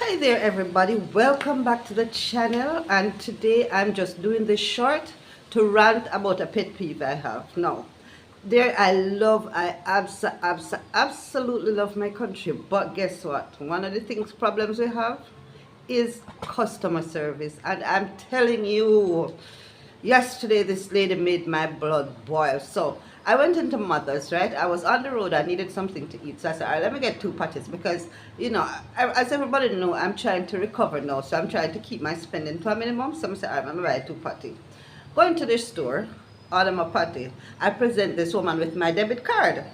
Hi there everybody, welcome back to the channel, and today I'm just doing this short to rant about a pet peeve I have. Now, absolutely love my country, but guess what? One of the problems we have is customer service, and I'm telling you, yesterday this lady made my blood boil. So I went into Mother's, right? I was on the road, I needed something to eat, so I said, all right, let me get two patties, because as everybody know, I'm trying to recover now, so I'm trying to keep my spending to a minimum. So I said, all right, let me buy two patties. Going to the store, order my patty. I present this woman with my debit card.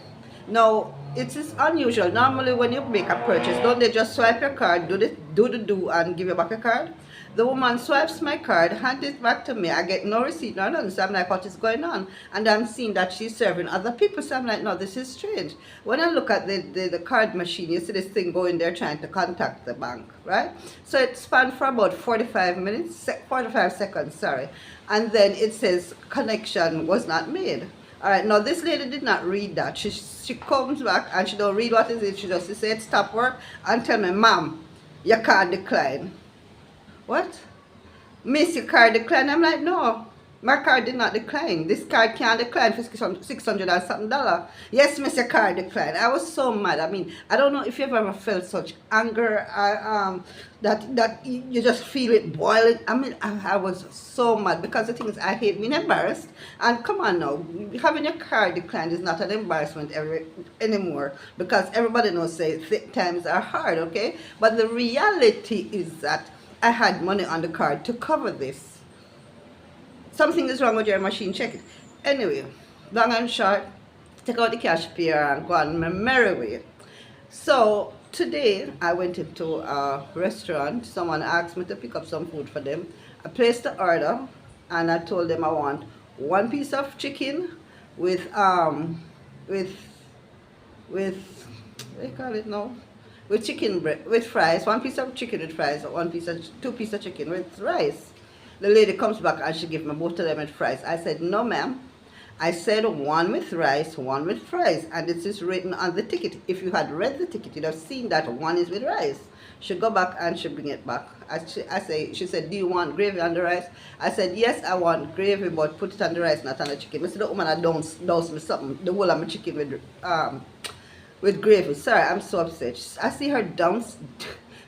Now, it is unusual. Normally, when you make a purchase, don't they just swipe your card, do, and give you back a card? The woman swipes my card, hands it back to me. I get no receipt, no nothing. So I'm like, what is going on? And I'm seeing that she's serving other people. So I'm like, no, this is strange. When I look at the card machine, you see this thing going there trying to contact the bank, right? So it spanned for about 45 minutes, 45 seconds, sorry. And then it says connection was not made. All right, now this lady did not read that. She comes back and she don't read what it is. She just said stop work and tell me, ma'am, your card decline. What? Miss, your card decline? I'm like, no, my card did not decline. This card can't decline for 600 and something dollar. Yes, miss, your card decline. I was so mad. I mean, I don't know if you've ever felt such anger, that you just feel it boiling. I mean, I was so mad, because the thing is, I hate being embarrassed. And come on now, having your card declined is not an embarrassment anymore, because everybody knows, say, times are hard, okay? But the reality is that I had money on the card to cover this. Something is wrong with your machine, check it. Anyway, long and short, take out the cash payer and go on my merry way. So today I went into a restaurant. Someone asked me to pick up some food for them. I placed the order and I told them I want one piece of chicken with what do you call it now? With chicken bread, with fries, one piece of chicken with fries, two pieces of chicken with rice. The lady comes back and she gives me both of them with fries. I said, no ma'am. I said one with rice, one with fries, and this is written on the ticket. If you had read the ticket, you'd have seen that one is with rice. She go back and she bring it back. She said, do you want gravy on the rice? I said, yes, I want gravy, but put it on the rice, not on the chicken. I said, the woman I dose me something, the whole of my chicken with gravy. Sorry, I'm so upset. I see her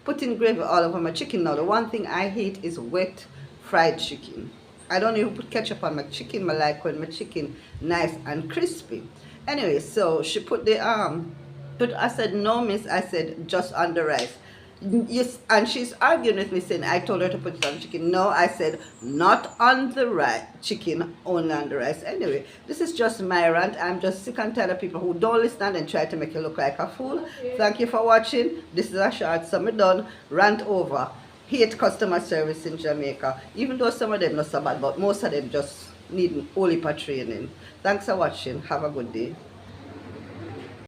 putting gravy all over my chicken now. The one thing I hate is wet fried chicken. I don't even put ketchup on my chicken. I like when my chicken nice and crispy. Anyway, so she put the I said, no miss, I said just on the rice. Yes, and she's arguing with me, saying I told her to put it on chicken. No, I said not on the rice, chicken, only on the rice. Anyway, this is just my rant. I'm just sick and tired of people who don't listen and try to make you look like a fool. Okay. Thank you for watching. This is a short summer done rant over. Hate customer service in Jamaica, even though some of them not so bad, but most of them just need only for training. Thanks for watching. Have a good day.